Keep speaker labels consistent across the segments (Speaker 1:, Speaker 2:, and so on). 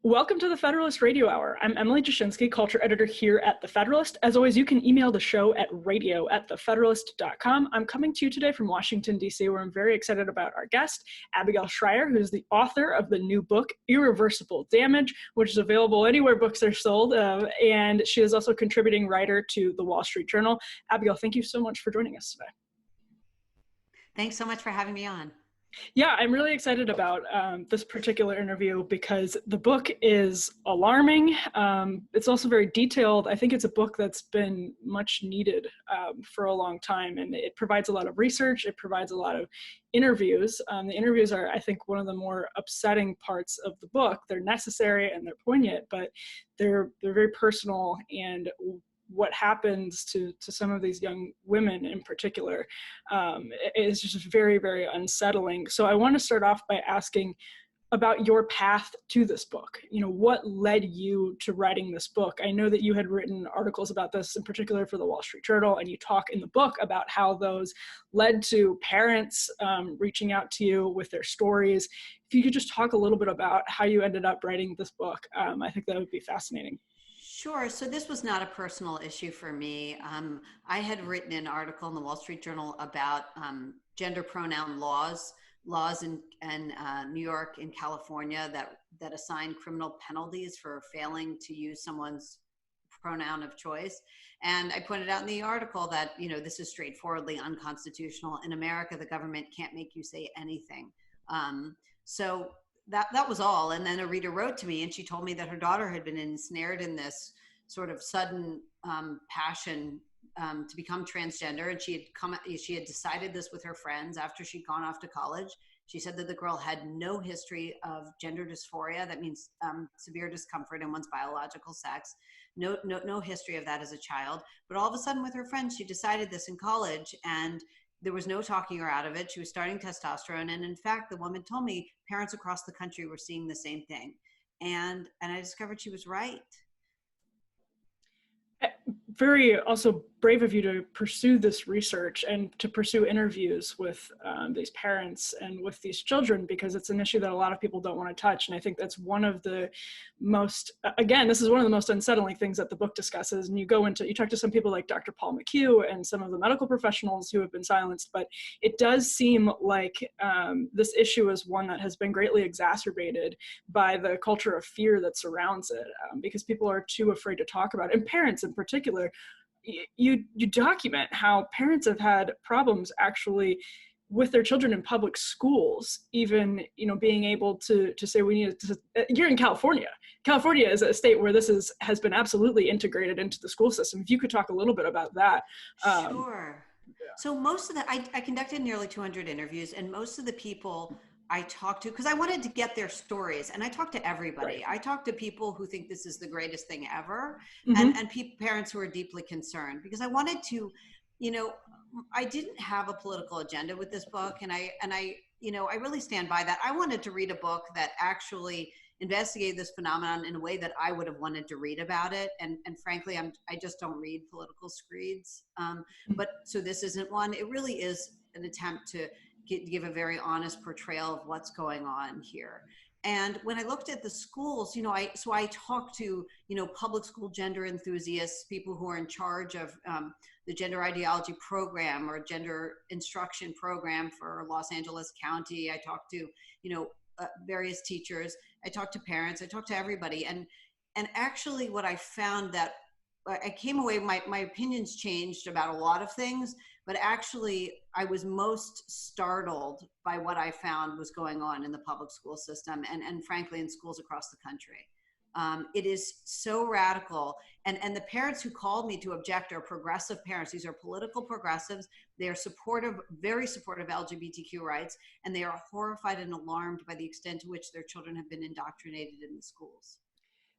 Speaker 1: Welcome to the Federalist Radio Hour. I'm Emily Jashinsky, Culture Editor here at The Federalist. As always, you can email the show at radio@thefederalist.com. I'm coming to you today from Washington, D.C., where I'm very excited about our guest, Abigail Shrier, who is the author of the new book, Irreversible Damage, which is available anywhere books are sold, and she is also a contributing writer to the Wall Street Journal. Abigail, thank you so much for joining us today.
Speaker 2: Thanks so much for having me on.
Speaker 1: Yeah, I'm really excited about this particular interview because the book is alarming. It's also very detailed. I think it's a book that's been much needed for a long time, and it provides a lot of research. It provides a lot of interviews. The interviews are, I think, one of the more upsetting parts of the book. They're necessary and they're poignant, but they're very personal, and what happens to some of these young women in particular is just very, very unsettling. So I want to start off by asking about your path to this book. You know, what led you to writing this book? I know that you had written articles about this in particular for the Wall Street Journal, and you talk in the book about how those led to parents reaching out to you with their stories. If you could just talk a little bit about how you ended up writing this book, I think that would be fascinating.
Speaker 2: Sure. So this was not a personal issue for me. I had written an article in the Wall Street Journal about gender pronoun laws in New York and California that assign criminal penalties for failing to use someone's pronoun of choice. And I pointed out in the article that, you know, this is straightforwardly unconstitutional. In America, the government can't make you say anything. So that was all. And then a reader wrote to me and she told me that her daughter had been ensnared in this sort of sudden passion to become transgender. And she had decided this with her friends after she'd gone off to college. She said that the girl had no history of gender dysphoria. That means severe discomfort in one's biological sex. No history of that as a child. But all of a sudden with her friends, she decided this in college, and there was no talking her out of it. She was starting testosterone. And in fact, the woman told me parents across the country were seeing the same thing. And I discovered she was right.
Speaker 1: Very also brave of you to pursue this research and to pursue interviews with these parents and with these children, because it's an issue that a lot of people don't want to touch. And I think that's one of the most, again, this is one of the most unsettling things that the book discusses. And you talk to some people like Dr. Paul McHugh and some of the medical professionals who have been silenced, but it does seem like this issue is one that has been greatly exacerbated by the culture of fear that surrounds it, because people are too afraid to talk about it. And parents in particular, you document how parents have had problems actually with their children in public schools, even, you know, being able to say we need to, you're in California. California is a state where this has been absolutely integrated into the school system. If you could talk a little bit about that.
Speaker 2: Sure. Yeah. So most of I conducted nearly 200 interviews, and most of the people I talked to, because I wanted to get their stories, and I talked to everybody. Right. I talked to people who think this is the greatest thing ever, mm-hmm. and parents who are deeply concerned, because I wanted to, you know, I didn't have a political agenda with this book, and I you know, I really stand by that. I wanted to read a book that actually investigated this phenomenon in a way that I would have wanted to read about it, and frankly, I just don't read political screeds. But so this isn't one. It really is an attempt to give a very honest portrayal of what's going on here. And when I looked at the schools, you know, I talked to, you know, public school gender enthusiasts, people who are in charge of the gender ideology program or gender instruction program for Los Angeles County. I talked to, you know, various teachers. I talked to parents. I talked to everybody. And actually what I found that I came away, my opinions changed about a lot of things, but actually I was most startled by what I found was going on in the public school system and frankly in schools across the country. It is so radical. And the parents who called me to object are progressive parents. These are political progressives. They are supportive, very supportive of LGBTQ rights, and they are horrified and alarmed by the extent to which their children have been indoctrinated in the schools.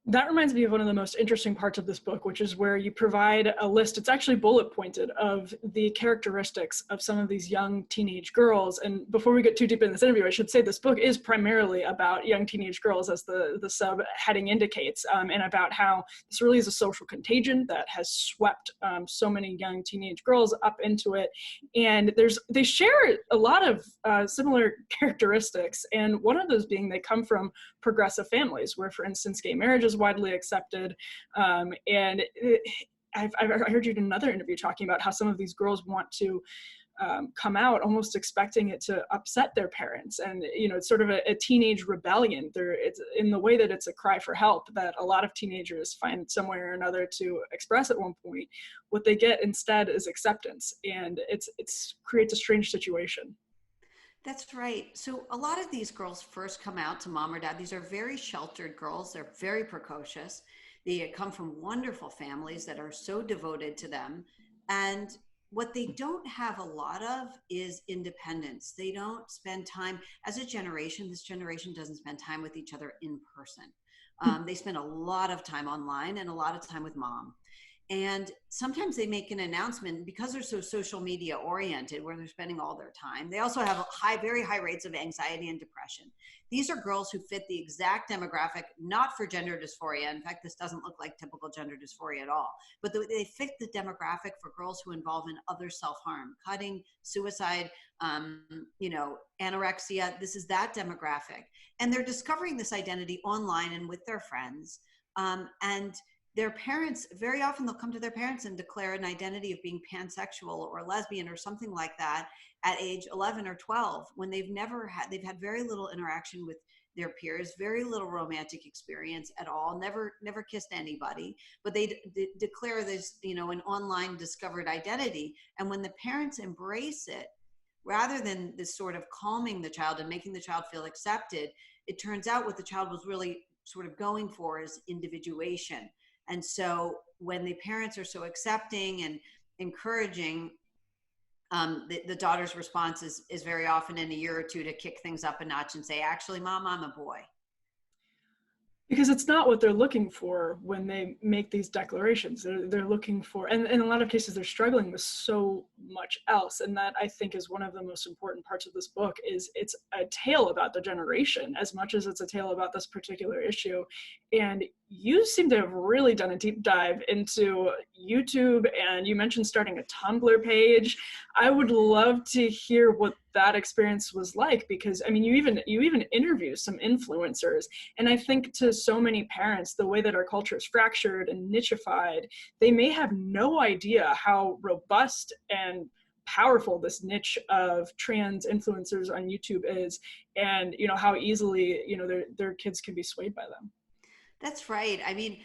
Speaker 1: That reminds me of one of the most interesting parts of this book, which is where you provide a list, it's actually bullet pointed, of the characteristics of some of these young teenage girls. And before we get too deep in this interview, I should say this book is primarily about young teenage girls, as the subheading indicates, and about how this really is a social contagion that has swept so many young teenage girls up into it. And they share a lot of similar characteristics. And one of those being they come from progressive families where, for instance, gay marriage is widely accepted. And I've heard you in another interview talking about how some of these girls want to come out almost expecting it to upset their parents. And, it's sort of a teenage rebellion. It's in the way that it's a cry for help that a lot of teenagers find some way or another to express at one point. What they get instead is acceptance. And it creates a strange situation.
Speaker 2: That's right. So a lot of these girls first come out to mom or dad. These are very sheltered girls. They're very precocious. They come from wonderful families that are so devoted to them. And what they don't have a lot of is independence. They don't spend time, as a generation, this generation doesn't spend time with each other in person. They spend a lot of time online and a lot of time with mom. And sometimes they make an announcement because they're so social media oriented where they're spending all their time. They also have very high rates of anxiety and depression. These are girls who fit the exact demographic, not for gender dysphoria. In fact, this doesn't look like typical gender dysphoria at all, but they fit the demographic for girls who involve in other self-harm, cutting, suicide, anorexia. This is that demographic. And they're discovering this identity online and with their friends. And their parents, very often they'll come to their parents and declare an identity of being pansexual or lesbian or something like that at age 11 or 12 when they've had very little interaction with their peers, very little romantic experience at all, never kissed anybody, but they declare this, an online discovered identity. And when the parents embrace it, rather than this sort of calming the child and making the child feel accepted, it turns out what the child was really sort of going for is individuation. And so when the parents are so accepting and encouraging, the daughter's response is very often in a year or two to kick things up a notch and say, actually, Mom, I'm a boy.
Speaker 1: Because it's not what they're looking for when they make these declarations. They're looking for, and in a lot of cases, they're struggling with so much else. And that, I think, is one of the most important parts of this book. Is it's a tale about the generation as much as it's a tale about this particular issue. And you seem to have really done a deep dive into YouTube, and you mentioned starting a Tumblr page. I would love to hear what that experience was like, because I mean, you even interview some influencers, and I think to so many parents, the way that our culture is fractured and nichified, they may have no idea how robust and powerful this niche of trans influencers on YouTube is, and how easily their kids can be swayed by them.
Speaker 2: That's right. I mean,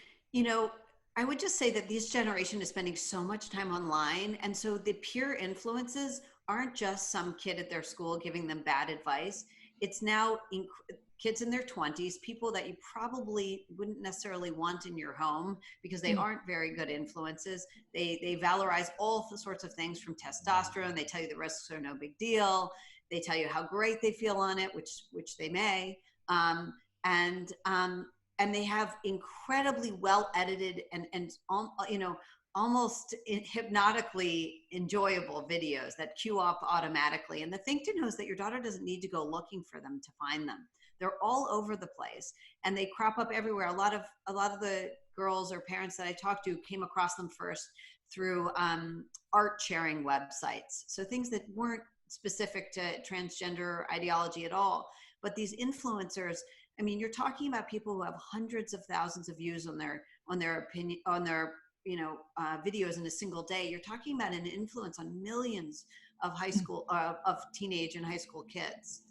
Speaker 2: I would just say that this generation is spending so much time online. And so the peer influences aren't just some kid at their school giving them bad advice. It's now kids in their 20s, people that you probably wouldn't necessarily want in your home because they aren't very good influences. They valorize all sorts of things from testosterone. They tell you the risks are no big deal. They tell you how great they feel on it, which they may. And they have incredibly well edited and almost hypnotically enjoyable videos that queue up automatically. And the thing to know is that your daughter doesn't need to go looking for them to find them. They're all over the place and they crop up everywhere. A lot of the girls or parents that I talked to came across them first through art sharing websites. So things that weren't specific to transgender ideology at all, but these influencers, I mean, you're talking about people who have hundreds of thousands of views on their videos in a single day. You're talking about an influence on millions of high school, of teenage and high school kids.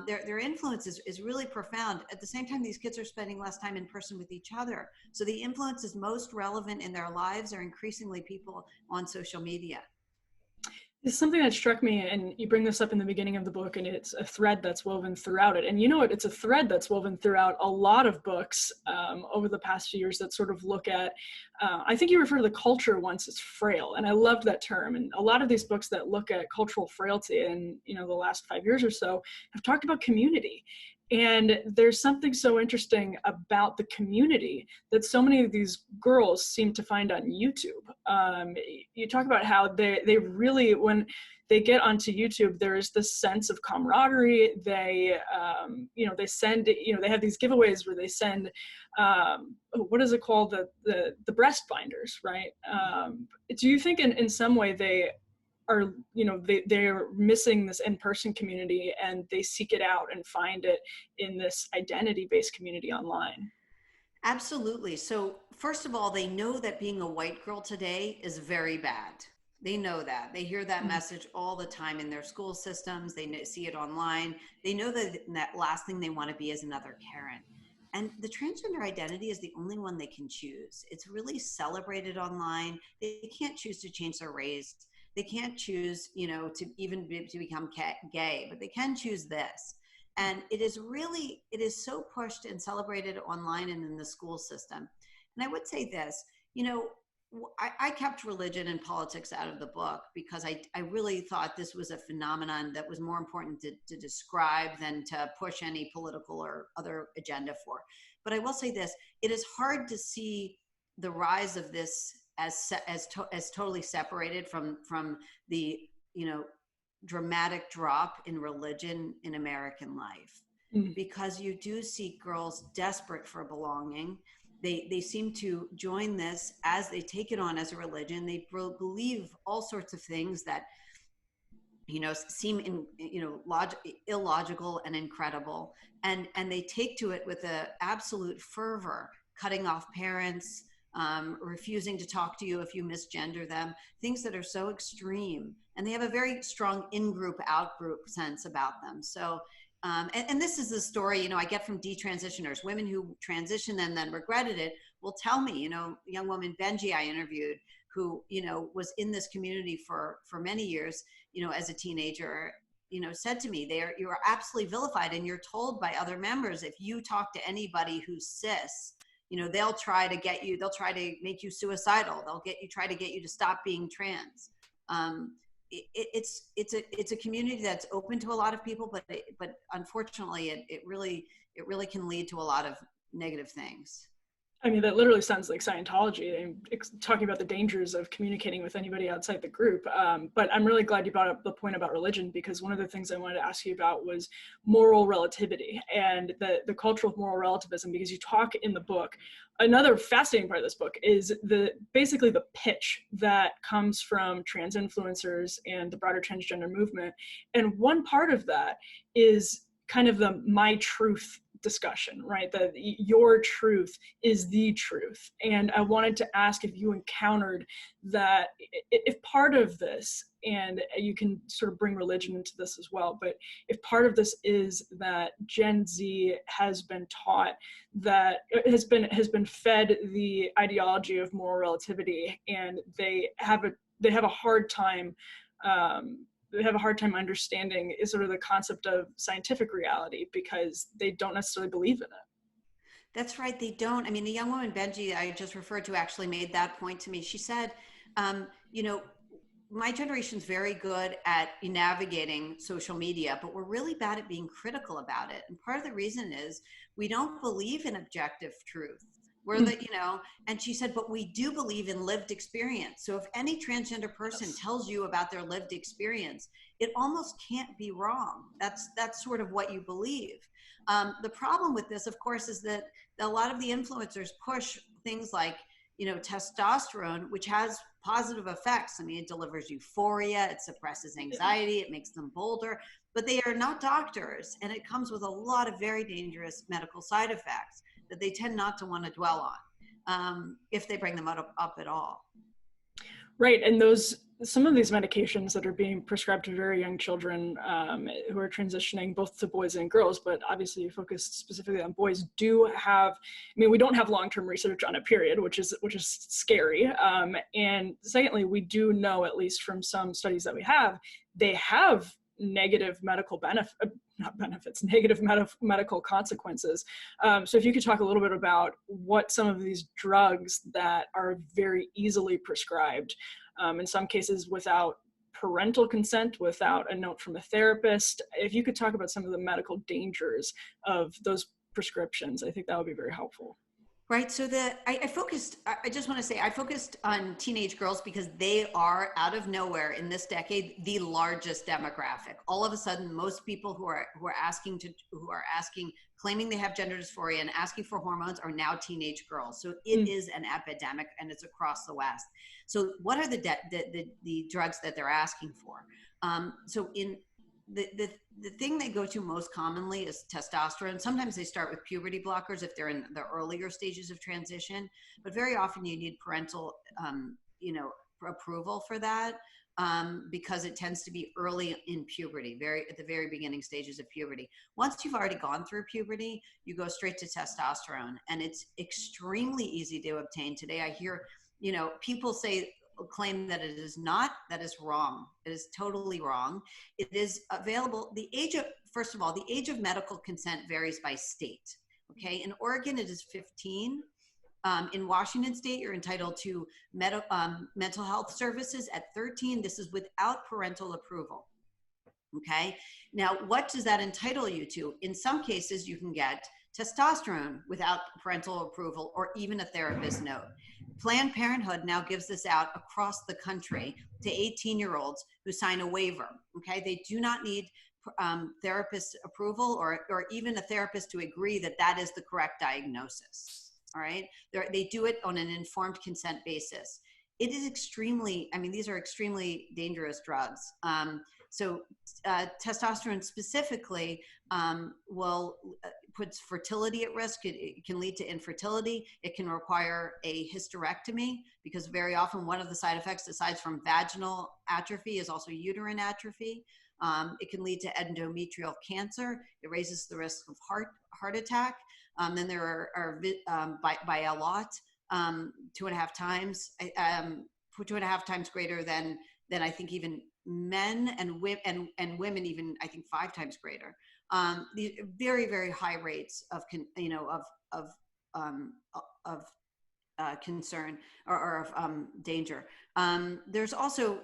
Speaker 2: Their influence is really profound. At the same time, these kids are spending less time in person with each other. So the influences most relevant in their lives are increasingly people on social media.
Speaker 1: It's something that struck me, and you bring this up in the beginning of the book, and it's a thread that's woven throughout it. And it's a thread that's woven throughout a lot of books over the past few years that sort of look at I think you referred to the culture once as frail, and I loved that term. And a lot of these books that look at cultural frailty in, you know, the last 5 years or so have talked about community. And there's something so interesting about the community that so many of these girls seem to find on YouTube. You talk about how they really, when they get onto YouTube, there is this sense of camaraderie. They, you know, they send, you know, they have these giveaways where they send, what is it called? The breast binders, right? Do you think in some way they are, you know, they're missing this in-person community and they seek it out and find it in this identity-based community online?
Speaker 2: Absolutely. So first of all, they know that being a white girl today is very bad. They know that. They hear that message all the time in their school systems. They see it online. They know that last thing they want to be is another Karen. And the transgender identity is the only one they can choose. It's really celebrated online. They can't choose to change their race. They can't choose, you know, to even to become gay, but they can choose this. And it is so pushed and celebrated online and in the school system. And I would say this, you know, I kept religion and politics out of the book because I really thought this was a phenomenon that was more important to describe than to push any political or other agenda for. But I will say this, it is hard to see the rise of this as totally separated from the, you know, dramatic drop in religion in American life, because you do see girls desperate for belonging. They seem to join this as they take it on as a religion. They believe all sorts of things that, you know, seem illogical and incredible, and they take to it with a absolute fervor, cutting off parents, refusing to talk to you if you misgender them, things that are so extreme. And they have a very strong in-group, out-group sense about them. So, and this is the story, you know, I get from detransitioners, women who transitioned and then regretted it will tell me, you know, a young woman, Benji, I interviewed, who, you know, was in this community for many years, you know, as a teenager, you know, said to me, you are absolutely vilified, and you're told by other members, if you talk to anybody who's cis, you know, they'll try to make you suicidal. Try to get you to stop being trans. It's a community that's open to a lot of people, but unfortunately it really can lead to a lot of negative things.
Speaker 1: I mean, that literally sounds like Scientology, and talking about the dangers of communicating with anybody outside the group. But I'm really glad you brought up the point about religion, because one of the things I wanted to ask you about was moral relativity and the culture of moral relativism, because you talk in the book. Another fascinating part of this book is basically the pitch that comes from trans influencers and the broader transgender movement. And one part of that is kind of the my truth discussion, right? That your truth is the truth. And I wanted to ask if you encountered that, if part of this, and you can sort of bring religion into this as well, but if part of this is that Gen Z has been taught, that has been fed the ideology of moral relativity, and they have a hard time understanding is sort of the concept of scientific reality, because they don't necessarily believe in it.
Speaker 2: That's right, they don't. I mean, the young woman, Benji, I just referred to, actually made that point to me. She said, you know, my generation's very good at navigating social media, but we're really bad at being critical about it. And part of the reason is we don't believe in objective truth. You know, and she said, but we do believe in lived experience. So if any transgender person tells you about their lived experience, it almost can't be wrong. That's sort of what you believe. The problem with this, of course, is that a lot of the influencers push things like, you know, testosterone, which has positive effects. I mean, it delivers euphoria, it suppresses anxiety, it makes them bolder, but they are not doctors. And it comes with a lot of very dangerous medical side effects that they tend not to want to dwell on, if they bring them up at all.
Speaker 1: Right, and some of these medications that are being prescribed to very young children who are transitioning both to boys and girls, but obviously you focus specifically on boys, do have, I mean, we don't have long-term research on it, period, which is scary. And secondly, we do know, at least from some studies that we have, they have negative medical benefit, not benefits, negative medical consequences. So if you could talk a little bit about what some of these drugs that are very easily prescribed, in some cases without parental consent, without a note from a therapist, if you could talk about some of the medical dangers of those prescriptions, I think that would be very helpful.
Speaker 2: Right. So I just want to say, I focused on teenage girls because they are, out of nowhere in this decade, the largest demographic. All of a sudden, most people who are asking, claiming they have gender dysphoria and asking for hormones are now teenage girls. So it is an epidemic, and it's across the West. So what are the drugs that they're asking for? So in the thing they go to most commonly is testosterone. Sometimes they start with puberty blockers if they're in the earlier stages of transition, but very often you need parental, approval for that, because it tends to be early in puberty, at the very beginning stages of puberty. Once you've already gone through puberty, you go straight to testosterone, and it's extremely easy to obtain. Today I hear, people claim that it is not. That is wrong. It is totally wrong. It is available. First of all, the age of medical consent varies by state. Okay. In Oregon, it is 15. In Washington state, you're entitled to mental health services at 13. This is without parental approval. Okay. Now, what does that entitle you to? In some cases, you can get testosterone without parental approval or even a therapist note. Planned Parenthood now gives this out across the country to 18-year-olds who sign a waiver. Okay, they do not need therapist approval or even a therapist to agree that that is the correct diagnosis. All right, they do it on an informed consent basis. It is these are extremely dangerous drugs. So testosterone specifically puts fertility at risk. It can lead to infertility. It can require a hysterectomy because very often one of the side effects, aside from vaginal atrophy, is also uterine atrophy. It can lead to endometrial cancer. It raises the risk of heart attack. Then there are by a lot, 2.5 times, 2.5 times greater than I think even men and women even, I think 5 times greater. These very, very high rates of concern or of danger. There's also,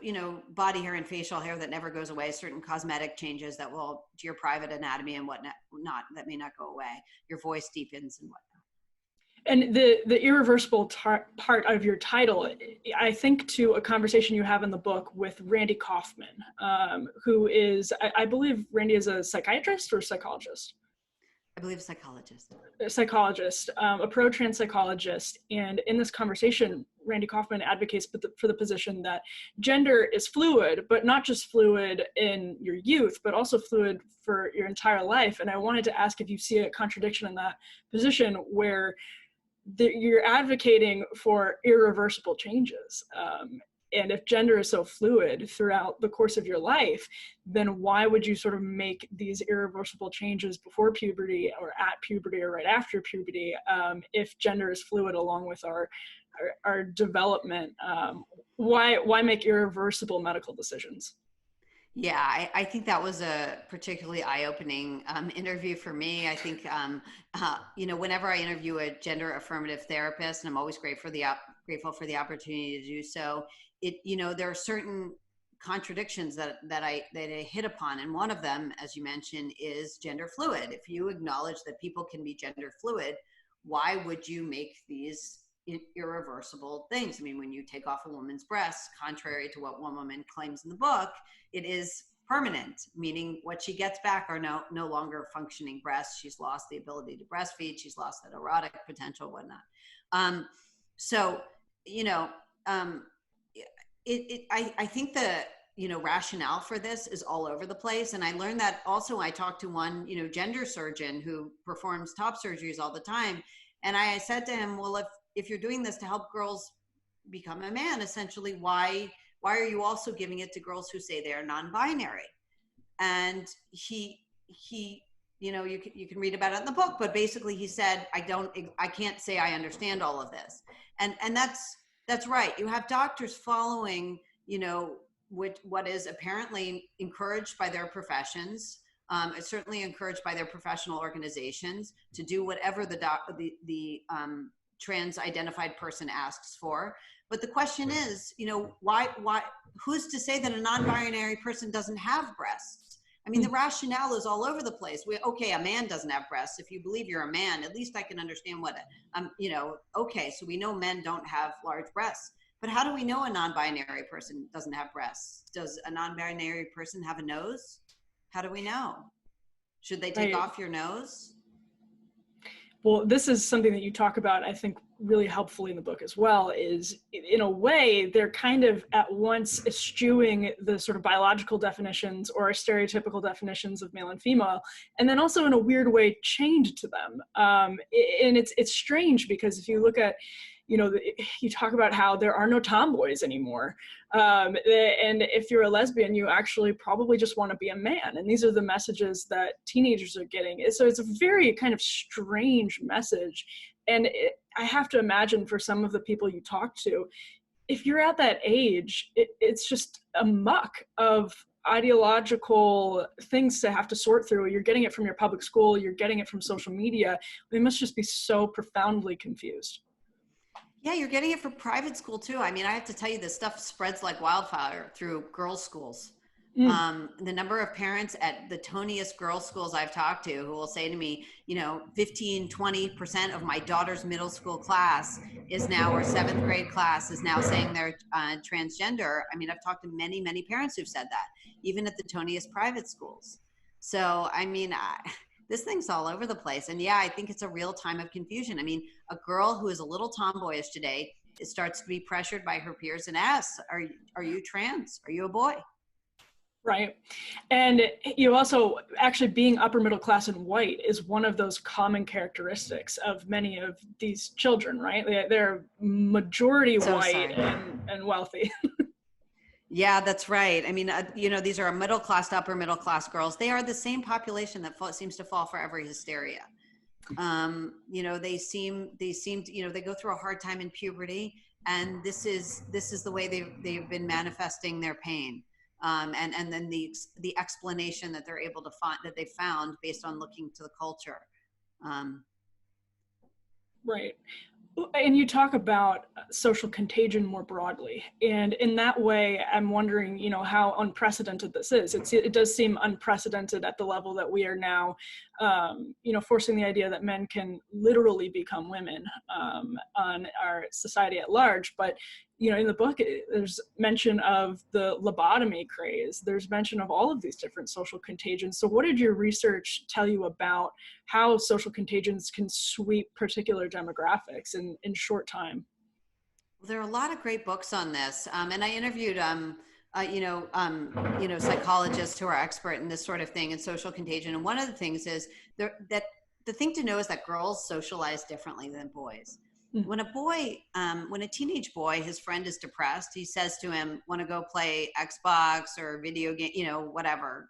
Speaker 2: body hair and facial hair that never goes away, certain cosmetic changes that will to your private anatomy and whatnot, that may not go away. Your voice deepens and whatnot.
Speaker 1: And the irreversible part of your title, I think to a conversation you have in the book with Randy Kaufman, who is, I believe Randy is a psychiatrist or psychologist?
Speaker 2: I believe psychologist.
Speaker 1: A psychologist, a pro-trans psychologist. And in this conversation, Randy Kaufman advocates for the position that gender is fluid, but not just fluid in your youth, but also fluid for your entire life. And I wanted to ask if you see a contradiction in that position where you're advocating for irreversible changes. And if gender is so fluid throughout the course of your life, then why would you sort of make these irreversible changes before puberty or at puberty or right after puberty if gender is fluid along with our development? Why make irreversible medical decisions?
Speaker 2: Yeah, I think that was a particularly eye-opening interview for me. I think, whenever I interview a gender affirmative therapist, and I'm always grateful for the opportunity to do so, there are certain contradictions that I hit upon. And one of them, as you mentioned, is gender fluid. If you acknowledge that people can be gender fluid, why would you make these irreversible things? I mean, when you take off a woman's breasts, contrary to what one woman claims in the book, it is permanent, meaning what she gets back are no longer functioning breasts. She's lost the ability to breastfeed. She's lost that erotic potential, whatnot. I think the rationale for this is all over the place. And I learned that also. I talked to one, gender surgeon who performs top surgeries all the time. And I said to him, well, if you're doing this to help girls become a man, essentially, why are you also giving it to girls who say they're non-binary? And he you can read about it in the book, but basically he said, I can't say I understand all of this. And that's right. You have doctors following, what is apparently encouraged by their professions. It's certainly encouraged by their professional organizations to do whatever the trans identified person asks for. But the question is, why, who's to say that a non-binary person doesn't have breasts? I mean, the rationale is all over the place. Okay, a man doesn't have breasts. If you believe you're a man, at least I can understand what, okay, so we know men don't have large breasts. But how do we know a non-binary person doesn't have breasts? Does a non-binary person have a nose? How do we know? Should they take off your nose?
Speaker 1: Well, this is something that you talk about, I think, really helpfully in the book as well, is in a way, they're kind of at once eschewing the sort of biological definitions or stereotypical definitions of male and female, and then also in a weird way chained to them. And it's strange because if you look at, you talk about how there are no tomboys anymore. And if you're a lesbian, you actually probably just want to be a man. And these are the messages that teenagers are getting. So it's a very kind of strange message. And I have to imagine for some of the people you talk to, if you're at that age, it's just a muck of ideological things to have to sort through. You're getting it from your public school, you're getting it from social media. They must just be so profoundly confused.
Speaker 2: Yeah, you're getting it from private school too. I mean, I have to tell you, this stuff spreads like wildfire through girls' schools. The number of parents at the toniest girls' schools I've talked to who will say to me, 15, 20% of my daughter's middle school class is now, or 7th grade class is now saying they're transgender. I mean, I've talked to many, many parents who've said that, even at the toniest private schools. So, I mean, this thing's all over the place. And yeah, I think it's a real time of confusion. I mean, a girl who is a little tomboyish today starts to be pressured by her peers and asks, are you trans? Are you a boy?
Speaker 1: Right. And you also, actually being upper middle class and white is one of those common characteristics of many of these children, right? They're majority white and wealthy.
Speaker 2: Yeah, that's right. I mean, these are middle class to upper middle class girls. They are the same population that seems to fall for every hysteria. They go through a hard time in puberty, and this is the way they've been manifesting their pain. And then the explanation that they're able to find, that they found based on looking to the culture.
Speaker 1: Right. And you talk about social contagion more broadly. And in that way, I'm wondering, how unprecedented this is. It does seem unprecedented at the level that we are now, forcing the idea that men can literally become women on our society at large. But, in the book, there's mention of the lobotomy craze. There's mention of all of these different social contagions. So what did your research tell you about how social contagions can sweep particular demographics in short time?
Speaker 2: Well, there are a lot of great books on this. And I interviewed, psychologists who are expert in this sort of thing and social contagion. And one of the things is that the thing to know is that girls socialize differently than boys. When a teenage boy, his friend is depressed, he says to him, want to go play Xbox or video game, whatever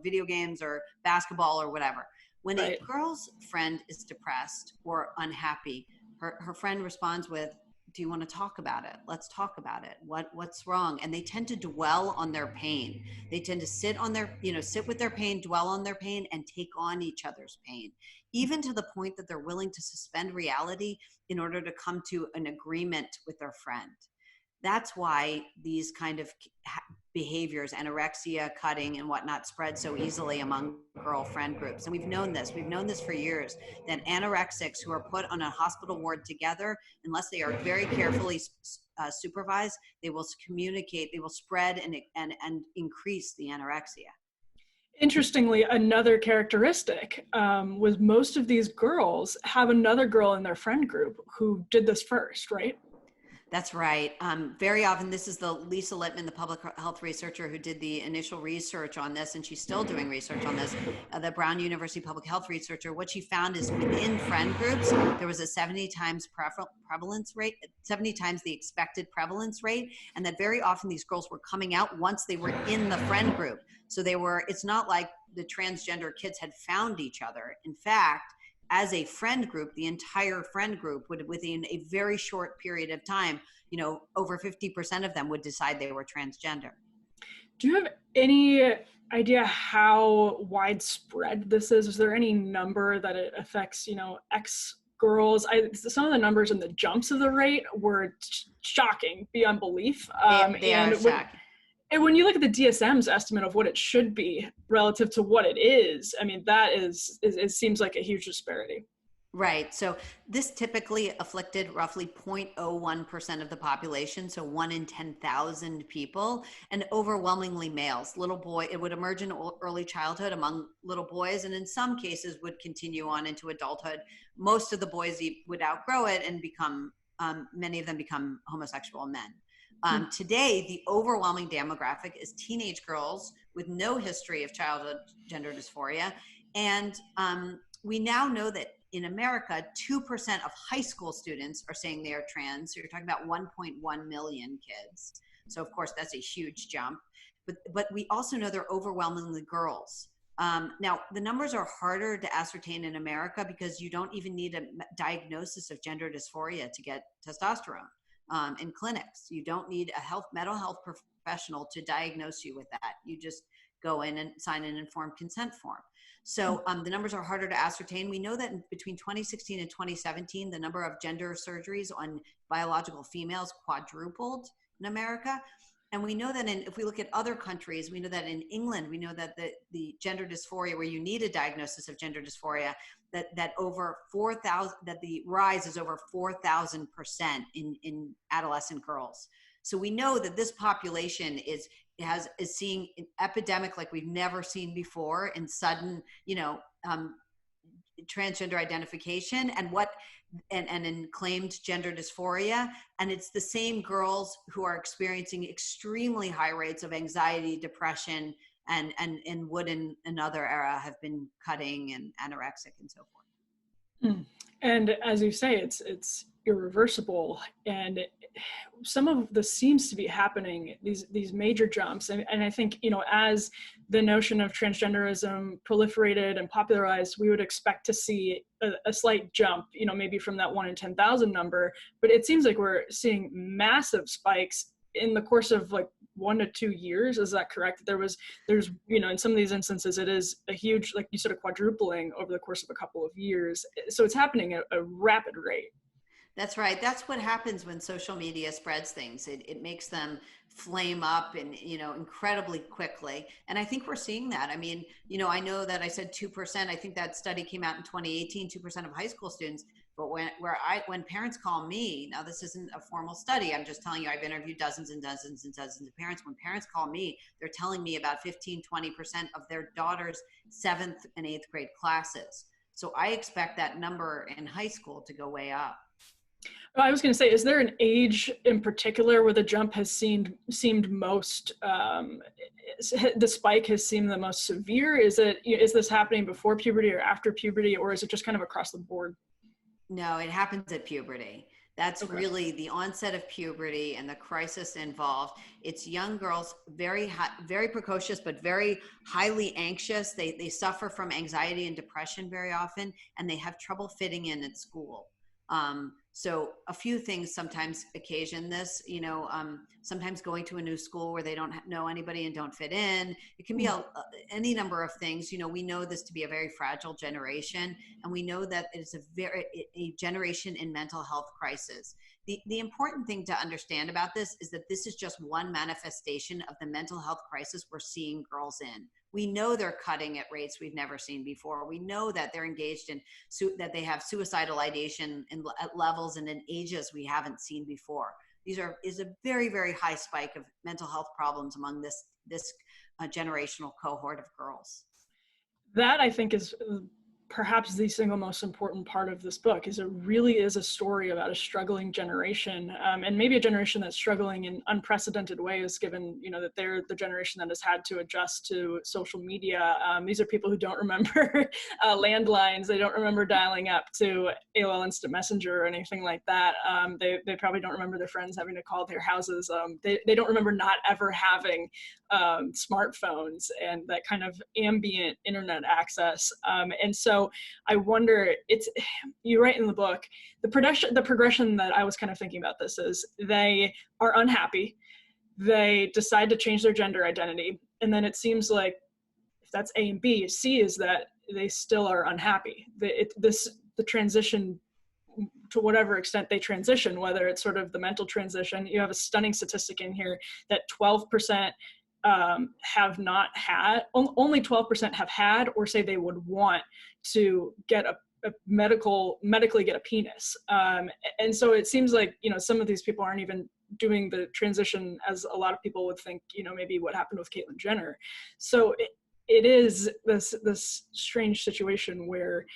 Speaker 2: video games or basketball or whatever. When a girl's friend is depressed or unhappy, her friend responds with, do you want to talk about it? Let's talk about it. What's wrong? And they tend to dwell on their pain. They tend to sit with their pain, dwell on their pain, and take on each other's pain, even to the point that they're willing to suspend reality in order to come to an agreement with their friend. That's why these kind of behaviors, anorexia, cutting, and whatnot, spread so easily among girlfriend groups. And we've known this for years, that anorexics who are put on a hospital ward together, unless they are very carefully supervised, they will communicate, they will spread and increase the anorexia.
Speaker 1: Interestingly, another characteristic was most of these girls have another girl in their friend group who did this first, right?
Speaker 2: That's right. Very often, this is the Lisa Littman, the public health researcher who did the initial research on this, and she's still doing research on this, the Brown University public health researcher. What she found is within friend groups, there was a 70 times prevalence rate, 70 times the expected prevalence rate, and that very often these girls were coming out once they were in the friend group. So it's not like the transgender kids had found each other. In fact, as a friend group, the entire friend group would, within a very short period of time, over 50% of them would decide they were transgender.
Speaker 1: Do you have any idea how widespread this is? Is there any number that it affects, X girls? Some of the numbers in the jumps of the rate were shocking beyond belief.
Speaker 2: They are shocking.
Speaker 1: And when you look at the DSM's estimate of what it should be relative to what it is, I mean, it seems like a huge disparity.
Speaker 2: Right. So this typically afflicted roughly 0.01% of the population. So 1 in 10,000 people, and overwhelmingly males. It would emerge in early childhood among little boys, and in some cases would continue on into adulthood. Most of the boys would outgrow it and many of them become homosexual men. Today, the overwhelming demographic is teenage girls with no history of childhood gender dysphoria. And we now know that in America, 2% of high school students are saying they are trans. So you're talking about 1.1 million kids. So of course, that's a huge jump. But we also know they're overwhelmingly girls. Now, the numbers are harder to ascertain in America because you don't even need a diagnosis of gender dysphoria to get testosterone in clinics. You don't need a mental health professional to diagnose you with that. You just go in and sign an informed consent form. So the numbers are harder to ascertain. We know that between 2016 and 2017, the number of gender surgeries on biological females quadrupled in America. And we know that if we look at other countries, we know that in England, we know that the gender dysphoria, where you need a diagnosis of gender dysphoria, that over 4,000, that the rise is over 4,000% in adolescent girls. So we know that this population is seeing an epidemic like we've never seen before in sudden, transgender identification and in claimed gender dysphoria. And it's the same girls who are experiencing extremely high rates of anxiety, depression, and would in another era have been cutting and anorexic and so forth.
Speaker 1: And as you say, it's irreversible, and some of this seems to be happening, these major jumps. And I think, as the notion of transgenderism proliferated and popularized, we would expect to see a slight jump, maybe from that 1 in 10,000 number, but it seems like we're seeing massive spikes in the course of like 1 to 2 years. Is that correct? There's, in some of these instances, it is a huge, like you said, a quadrupling over the course of a couple of years. So it's happening at a rapid rate.
Speaker 2: That's right. That's what happens when social media spreads things. It makes them flame up and, incredibly quickly. And I think we're seeing that. I mean, I know that I said 2%. I think that study came out in 2018, 2% of high school students. But when parents call me, now this isn't a formal study, I'm just telling you, I've interviewed dozens and dozens and dozens of parents. When parents call me, they're telling me about 15, 20% of their daughter's 7th and 8th grade classes. So I expect that number in high school to go way up.
Speaker 1: I was going to say, is there an age in particular where the jump has seemed most, the spike has seemed the most severe? Is this happening before puberty or after puberty, or is it just kind of across the board?
Speaker 2: No, it happens at puberty. That's okay. Really the onset of puberty and the crisis involved. It's young girls, very precocious, but very highly anxious. They suffer from anxiety and depression very often, and they have trouble fitting in at school. So a few things sometimes occasion this, sometimes going to a new school where they don't know anybody and don't fit in. It can be any number of things. We know this to be a very fragile generation, and we know that it's a generation in mental health crisis. The important thing to understand about this is that this is just one manifestation of the mental health crisis we're seeing girls in. We know they're cutting at rates we've never seen before. We know that they're engaged in, that they have suicidal ideation at levels and in ages we haven't seen before. Is a very, very high spike of mental health problems among this generational cohort of girls.
Speaker 1: That, I think, is perhaps the single most important part of this book. Is it really is a story about a struggling generation, and maybe a generation that's struggling in unprecedented ways, given that they're the generation that has had to adjust to social media. These are people who don't remember landlines. They don't remember dialing up to AOL Instant Messenger or anything like that. They probably don't remember their friends having to call their houses. They don't remember not ever having smartphones and that kind of ambient internet access. And so I wonder, you write in the book, the progression that I was kind of thinking about this is they are unhappy. They decide to change their gender identity. And then it seems like if that's A and B, C is that they still are unhappy. The transition, to whatever extent they transition, whether it's sort of the mental transition, you have a stunning statistic in here that 12% have not had, only 12% have had or say they would want to get a medically get a penis. And so it seems like, some of these people aren't even doing the transition as a lot of people would think, maybe what happened with Caitlyn Jenner. So it is this strange situation where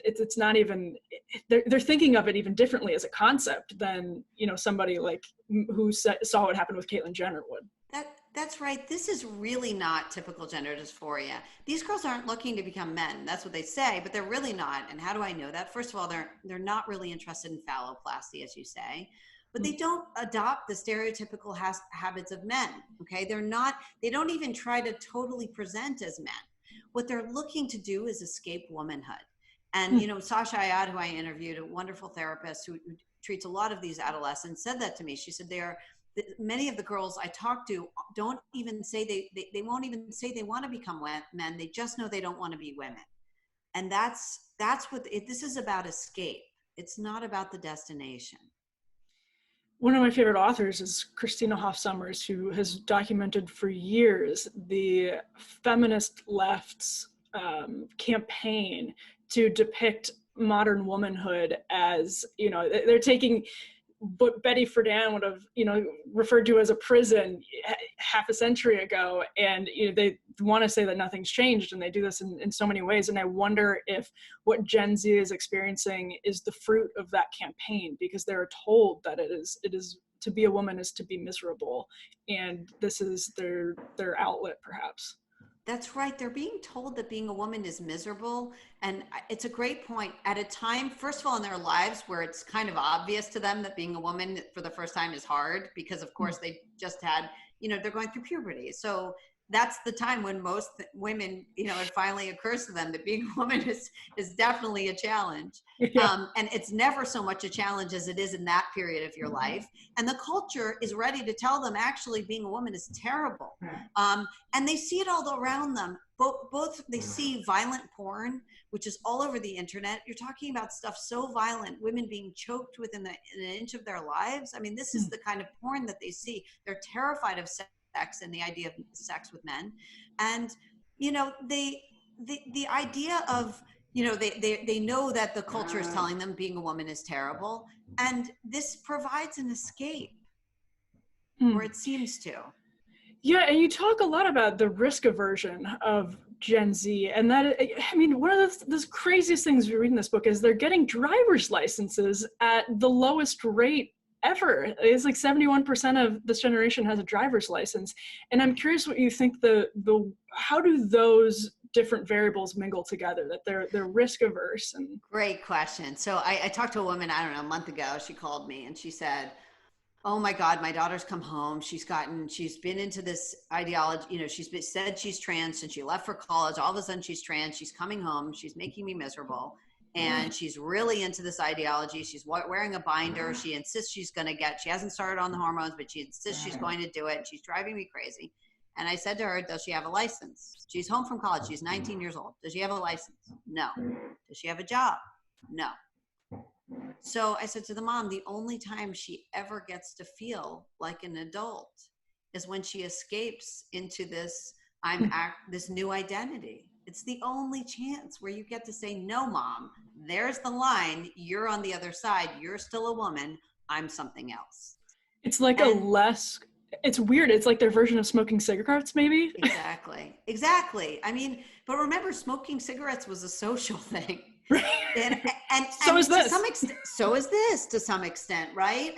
Speaker 1: it's not even, they're thinking of it even differently as a concept than, somebody like who saw what happened with Caitlyn Jenner would.
Speaker 2: That's right. This is really not typical gender dysphoria. These girls aren't looking to become men. That's what they say, but they're really not. And how do I know that? First of all, they're not really interested in phalloplasty, as you say, but they don't adopt the stereotypical habits of men. Okay. They don't even try to totally present as men. What they're looking to do is escape womanhood. And, Sasha Ayad, who I interviewed, a wonderful therapist who treats a lot of these adolescents, said that to me. She said many of the girls I talk to don't even say they won't even say they want to become men. They just know they don't want to be women. And that's what this is about, escape. It's not about the destination.
Speaker 1: One of my favorite authors is Christina Hoff Sommers, who has documented for years the feminist left's campaign to depict modern womanhood as, they're taking what Betty Friedan would have, referred to as a prison half a century ago. And they want to say that nothing's changed, and they do this in so many ways. And I wonder if what Gen Z is experiencing is the fruit of that campaign, because they're told that it is to be a woman is to be miserable. And this is their outlet, perhaps.
Speaker 2: That's right. They're being told that being a woman is miserable. And it's a great point. At a time, first of all, in their lives where it's kind of obvious to them that being a woman for the first time is hard, because of course they just had, they're going through puberty. So that's the time when most women, it finally occurs to them that being a woman is definitely a challenge. Yeah. And it's never so much a challenge as it is in that period of your life. And the culture is ready to tell them actually being a woman is terrible. And they see it all around them. Both they see violent porn, which is all over the internet. You're talking about stuff so violent, women being choked within an inch of their lives. I mean, this is the kind of porn that they see. They're terrified of sex and the idea of sex with men. And, the idea of, they know that the culture is telling them being a woman is terrible. And this provides an escape, or it seems to.
Speaker 1: Yeah, and you talk a lot about the risk aversion of Gen Z, and that, one of the craziest things we read in this book is they're getting driver's licenses at the lowest rate ever. It's like 71% of this generation has a driver's license. And I'm curious what you think how do those different variables mingle together, that they're risk averse? And
Speaker 2: great question. So I talked to a woman, I don't know, a month ago. She called me and she said, oh my God, my daughter's come home. She's been into this ideology. Said she's trans since she left for college. All of a sudden she's trans. She's coming home. She's making me miserable. And she's really into this ideology. She's wearing a binder. She insists she hasn't started on the hormones, but she insists she's going to do it. She's driving me crazy. And I said to her, does she have a license? She's home from college. She's 19 years old. Does she have a license? No. Does she have a job? No. So I said to the mom, the only time she ever gets to feel like an adult is when she escapes into this new identity. It's the only chance where you get to say, no, mom, there's the line. You're on the other side. You're still a woman. I'm something else.
Speaker 1: It's like it's weird. It's like their version of smoking cigarettes, maybe.
Speaker 2: Exactly. But remember, smoking cigarettes was a social thing.
Speaker 1: Right.
Speaker 2: And
Speaker 1: so is this.
Speaker 2: So is this to some extent, right?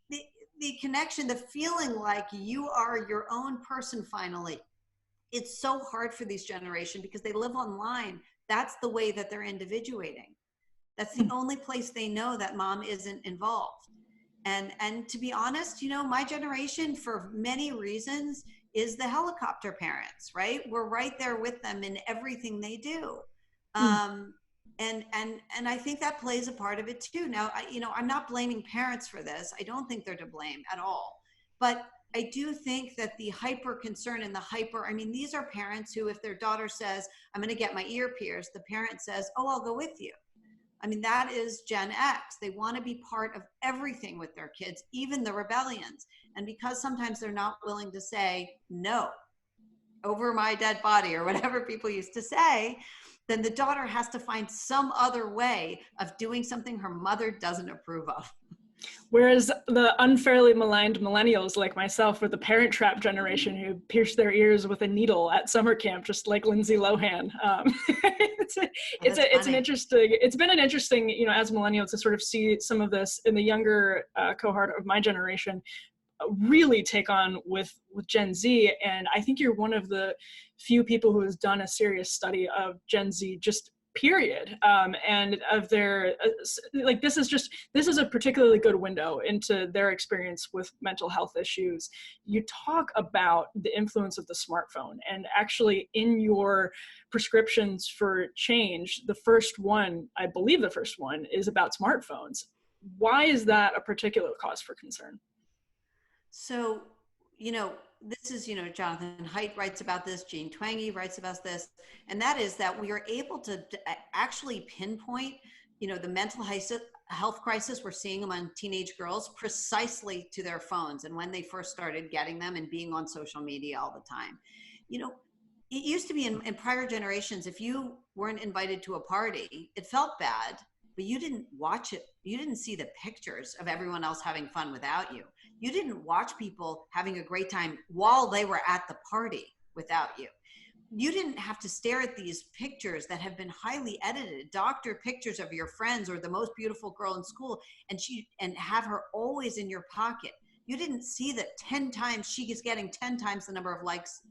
Speaker 2: The connection, the feeling like you are your own person finally. It's so hard for these generation because they live online. That's the way that they're individuating. That's the only place they know that mom isn't involved. And to be honest, my generation, for many reasons, is the helicopter parents, right? We're right there with them in everything they do. And I think that plays a part of it too. Now, I'm not blaming parents for this. I don't think they're to blame at all. But I do think that the hyper concern and the hyper, I mean, these are parents who, if their daughter says, I'm going to get my ear pierced, the parent says, oh, I'll go with you. I mean, that is Gen X. They want to be part of everything with their kids, even the rebellions. And because sometimes they're not willing to say no over my dead body or whatever people used to say, then the daughter has to find some other way of doing something her mother doesn't approve of.
Speaker 1: Whereas the unfairly maligned millennials like myself were the Parent Trap generation who pierced their ears with a needle at summer camp, just like Lindsay Lohan. It's been an interesting, you know, as millennials to sort of see some of this in the younger cohort of my generation really take on with Gen Z. And I think you're one of the few people who has done a serious study of Gen Z, just period, and of their like this is a particularly good window into their experience with mental health issues. You talk about the influence of the smartphone, and actually in your prescriptions for change, I believe the first one is about smartphones. Why is that a particular cause for concern?
Speaker 2: So, you know, this is, you know, Jonathan Haidt writes about this, Jean Twenge writes about this, and that is that we are able to actually pinpoint, you know, the mental health crisis we're seeing among teenage girls precisely to their phones and when they first started getting them and being on social media all the time. You know, it used to be in prior generations, if you weren't invited to a party, it felt bad, but you didn't watch it. You didn't see the pictures of everyone else having fun without you. You didn't watch people having a great time while they were at the party without you. You didn't have to stare at these pictures that have been highly edited, doctor pictures of your friends or the most beautiful girl in school, and have her always in your pocket. You didn't see that 10 times she is getting 10 times the number of likes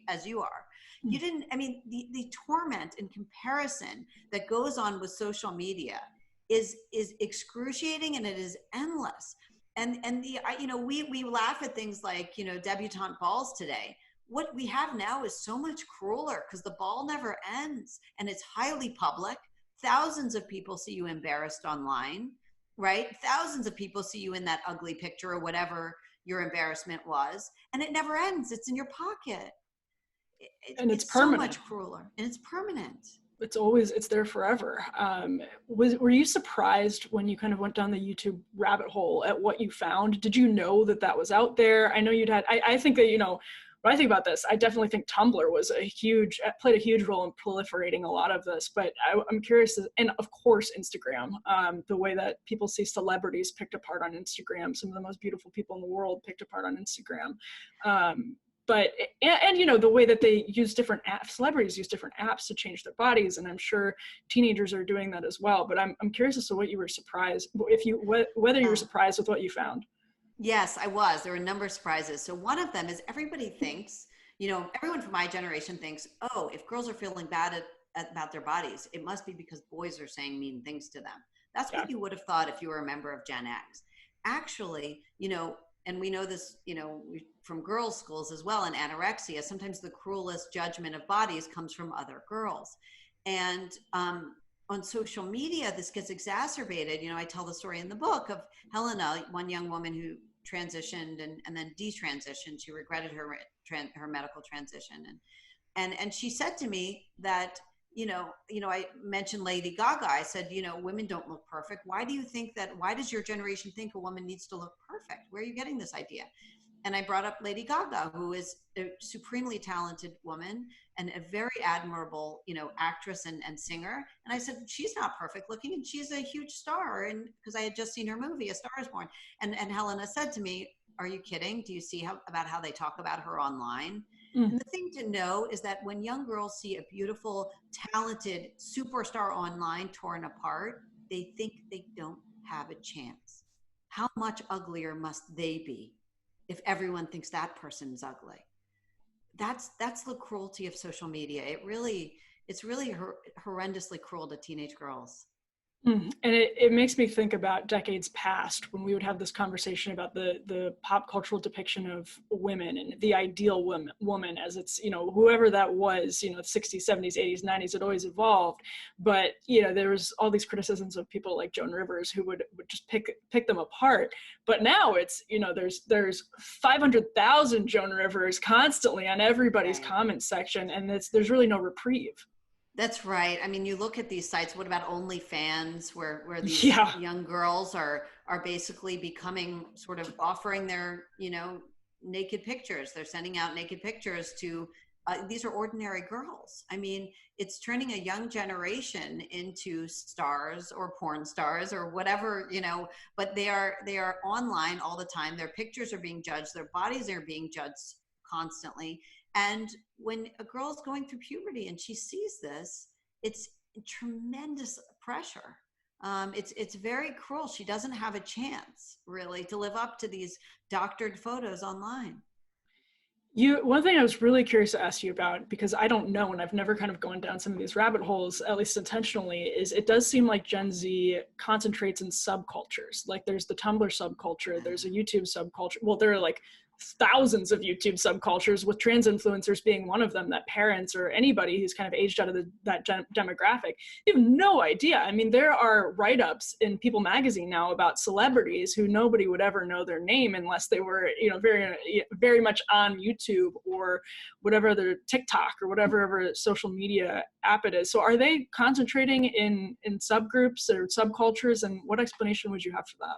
Speaker 2: as you are. You didn't, I mean, the torment and comparison that goes on with social media is excruciating, and it is endless. And you know, we laugh at things like, you know, debutante balls today. What we have now is so much crueler because the ball never ends and it's highly public. Thousands of people see you embarrassed online, right? Thousands of people see you in that ugly picture or whatever your embarrassment was, and it never ends. It's in your pocket.
Speaker 1: And it's permanent.
Speaker 2: So much crueler, and it's permanent.
Speaker 1: It's there forever. Were you surprised when you kind of went down the YouTube rabbit hole at what you found? Did you know that was out there? I know I think that, you know, when I think about this, I definitely think Tumblr played a huge role in proliferating a lot of this, but I'm curious, and of course Instagram, the way that people see celebrities picked apart on Instagram, some of the most beautiful people in the world picked apart on Instagram. But you know, the way that they use different apps, celebrities use different apps to change their bodies, and I'm sure teenagers are doing that as well. But I'm curious as to what you were surprised, whether you were surprised with what you found.
Speaker 2: Yes, I was. There were a number of surprises. So one of them is everybody thinks, you know, everyone from my generation thinks, oh, if girls are feeling bad about their bodies, it must be because boys are saying mean things to them. That's what you would have thought if you were a member of Gen X. Actually, you know, and we know this, you know, from girls' schools as well, in anorexia, sometimes the cruelest judgment of bodies comes from other girls. And on social media, this gets exacerbated. You know, I tell the story in the book of Helena, one young woman who transitioned and then detransitioned. She regretted her medical transition. And she said to me that, you know, I mentioned Lady Gaga. I said, you know, women don't look perfect. Why does your generation think a woman needs to look perfect? Where are you getting this idea? And I brought up Lady Gaga, who is a supremely talented woman and a very admirable, you know, actress and singer. And I said, she's not perfect looking, and she's a huge star. And because I had just seen her movie, A Star Is Born. And Helena said to me, are you kidding? Do you see about how they talk about her online? And the thing to know is that when young girls see a beautiful, talented superstar online torn apart, they think they don't have a chance. How much uglier must they be if everyone thinks that person is ugly? That's the cruelty of social media. It's really horrendously cruel to teenage girls.
Speaker 1: And it makes me think about decades past when we would have this conversation about the pop cultural depiction of women and the ideal woman as it's, whoever that was, the 60s, 70s, 80s, 90s, it always evolved. But, there was all these criticisms of people like Joan Rivers who would just pick them apart. But now it's, there's 500,000 Joan Rivers constantly on everybody's comment section, and there's really no reprieve.
Speaker 2: That's right. I mean, you look at these sites, what about OnlyFans, where these young girls are basically becoming sort of offering their, naked pictures. They're sending out naked pictures to, these are ordinary girls. I mean, it's turning a young generation into stars or porn stars or whatever, but they are online all the time. Their pictures are being judged. Their bodies are being judged constantly. And when a girl's going through puberty and she sees this, it's tremendous pressure. It's very cruel. She doesn't have a chance, really, to live up to these doctored photos online.
Speaker 1: One thing I was really curious to ask you about, because I don't know, and I've never kind of gone down some of these rabbit holes, at least intentionally, is it does seem like Gen Z concentrates in subcultures. Like there's the Tumblr subculture, there's a YouTube subculture. Well, there are like thousands of YouTube subcultures, with trans influencers being one of them, that parents or anybody who's kind of aged out of that demographic, you have no idea. I mean, there are write-ups in People magazine now about celebrities who nobody would ever know their name unless they were, very, very much on YouTube or whatever other TikTok or whatever social media app it is. So are they concentrating in subgroups or subcultures, and what explanation would you have for that?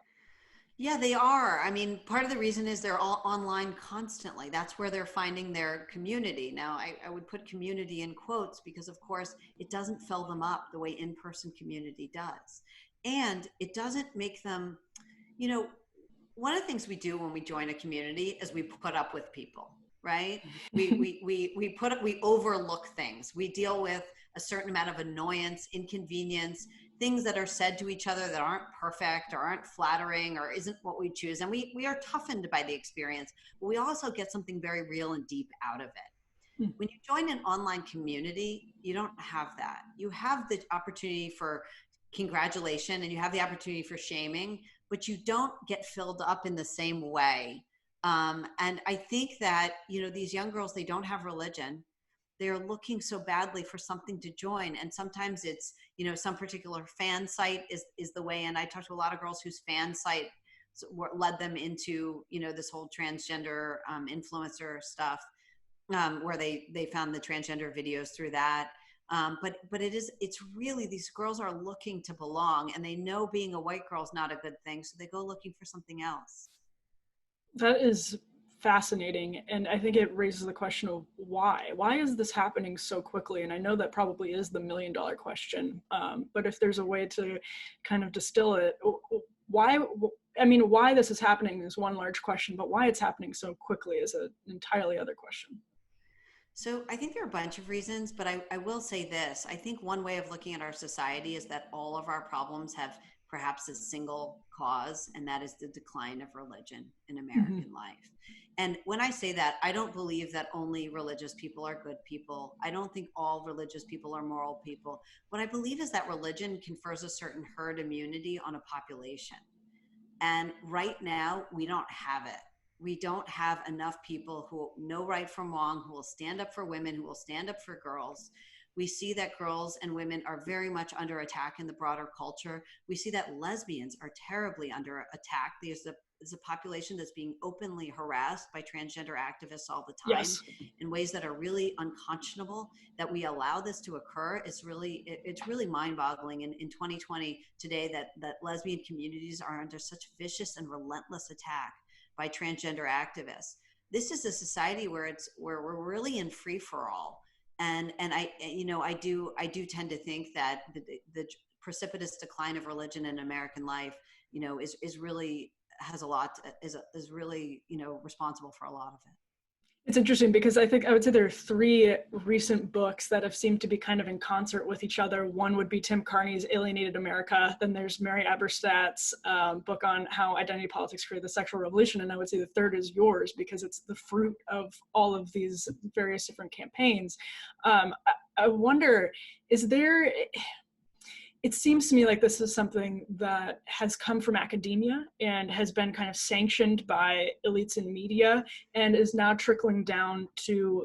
Speaker 2: Yeah, they are. I mean, part of the reason is they're all online constantly. That's where they're finding their community. Now, I would put community in quotes because, of course, it doesn't fill them up the way in-person community does. And it doesn't make them, one of the things we do when we join a community is we put up with people, right? We overlook things. We deal with a certain amount of annoyance, inconvenience, things that are said to each other that aren't perfect or aren't flattering or isn't what we choose. And we are toughened by the experience, but we also get something very real and deep out of it. When you join an online community, you don't have that. You have the opportunity for congratulation and you have the opportunity for shaming, but you don't get filled up in the same way. And I think that, these young girls, they don't have religion. They're looking so badly for something to join. And sometimes it's, some particular fan site is the way. And I talked to a lot of girls whose fan site led them into, this whole transgender influencer stuff, where they found the transgender videos through that. But it's really, these girls are looking to belong, and they know being a white girl is not a good thing. So they go looking for something else.
Speaker 1: That is fascinating. And I think it raises the question of why is this happening so quickly? And I know that probably is the $1 million question. But if there's a way to kind of distill it, why this is happening is one large question, but why it's happening so quickly is an entirely other question.
Speaker 2: So I think there are a bunch of reasons, but I will say this. I think one way of looking at our society is that all of our problems have perhaps a single cause, and that is the decline of religion in American life. And when I say that, I don't believe that only religious people are good people. I don't think all religious people are moral people. What I believe is that religion confers a certain herd immunity on a population. And right now, we don't have it. We don't have enough people who know right from wrong, who will stand up for women, who will stand up for girls. We see that girls and women are very much under attack in the broader culture. We see that lesbians are terribly under attack. There's a population that's being openly harassed by transgender activists all the time, in ways that are really unconscionable. That we allow this to occur it's really mind-boggling in 2020 today that lesbian communities are under such vicious and relentless attack by transgender activists. This is a society where we're really in free for all. And I do tend to think that the precipitous decline of religion in American life, is really responsible for a lot of it.
Speaker 1: It's interesting because I would say there are 3 recent books that have seemed to be kind of in concert with each other. One would be Tim Carney's Alienated America. Then there's Mary Eberstadt's book on how identity politics created the sexual revolution. And I would say the third is yours because it's the fruit of all of these various different campaigns. I wonder, it's it seems to me like this is something that has come from academia and has been kind of sanctioned by elites in media and is now trickling down to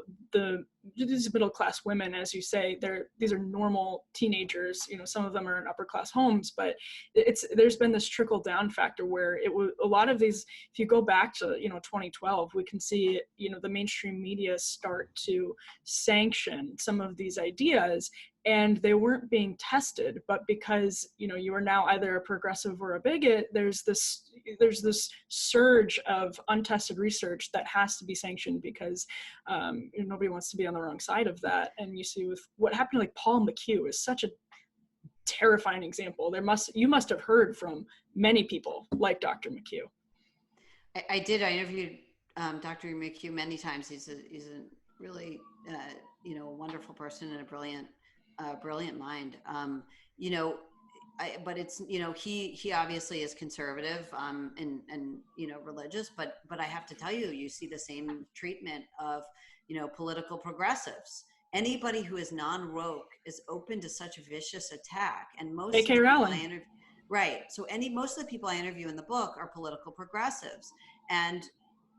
Speaker 1: these middle-class women. As you say, these are normal teenagers, some of them are in upper-class homes, but there's been this trickle-down factor where a lot of these, if you go back to 2012, we can see the mainstream media start to sanction some of these ideas, and they weren't being tested, but because you are now either a progressive or a bigot, there's this surge of untested research that has to be sanctioned because nobody wants to be on the wrong side of that. And you see with what happened to like Paul McHugh is such a terrifying example. You must have heard from many people like Dr. McHugh.
Speaker 2: I did. I interviewed Dr. McHugh many times. He's a really a wonderful person and a brilliant mind. But it's he obviously is conservative and religious, but I have to tell you, you see the same treatment of political progressives. Anybody who is non-woke is open to such vicious attack, and most
Speaker 1: A.K. Rowling.
Speaker 2: Right. So most of the people I interview in the book are political progressives, and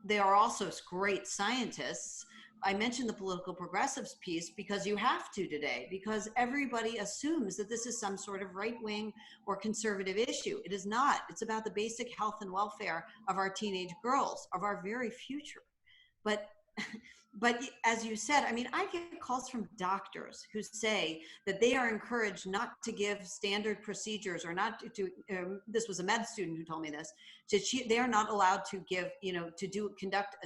Speaker 2: they are also great scientists. I mentioned the political progressives piece because you have to today, because everybody assumes that this is some sort of right-wing or conservative issue. It is not. It's about the basic health and welfare of our teenage girls, of our very future. But as you said, I get calls from doctors who say that they are encouraged not to give standard procedures, or not to this was a med student who told me this, they are not allowed to give, conduct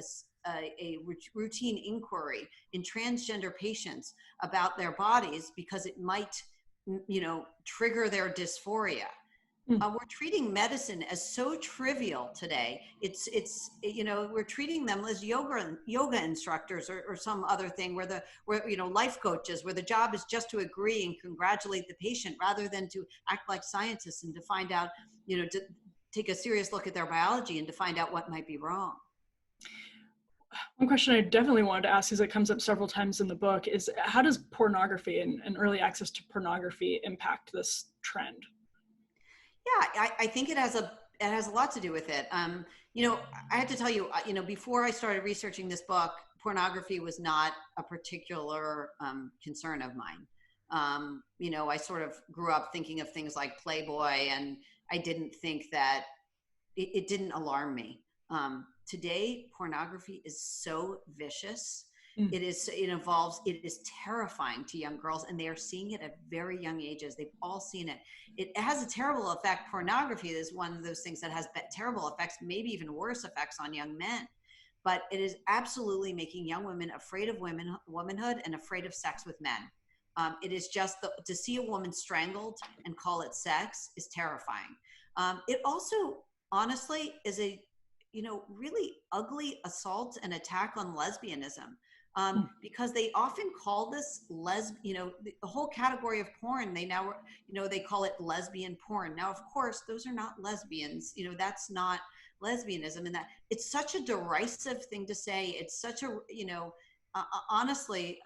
Speaker 2: a routine inquiry in transgender patients about their bodies because it might, trigger their dysphoria. We're treating medicine as so trivial today. We're treating them as yoga instructors or some other thing where life coaches, where the job is just to agree and congratulate the patient rather than to act like scientists and to find out, to take a serious look at their biology and to find out what might be wrong.
Speaker 1: One question I definitely wanted to ask, as it comes up several times in the book, is how does pornography and early access to pornography impact this trend?
Speaker 2: Yeah, I think it has a lot to do with it. I have to tell you, before I started researching this book, pornography was not a particular concern of mine. I sort of grew up thinking of things like Playboy, and I didn't think that it didn't alarm me. Today, pornography is so vicious. It is terrifying to young girls, and they are seeing it at very young ages. They've all seen it. It has a terrible effect. Pornography is one of those things that has terrible effects, maybe even worse effects on young men. But it is absolutely making young women afraid of womanhood and afraid of sex with men. It is just to see a woman strangled and call it sex is terrifying. It also, honestly, is a really ugly assault and attack on lesbianism. Because they often call this the whole category of porn, they now, they call it lesbian porn. Now, of course, those are not lesbians, that's not lesbianism, and that it's such a derisive thing to say. It's such a, honestly,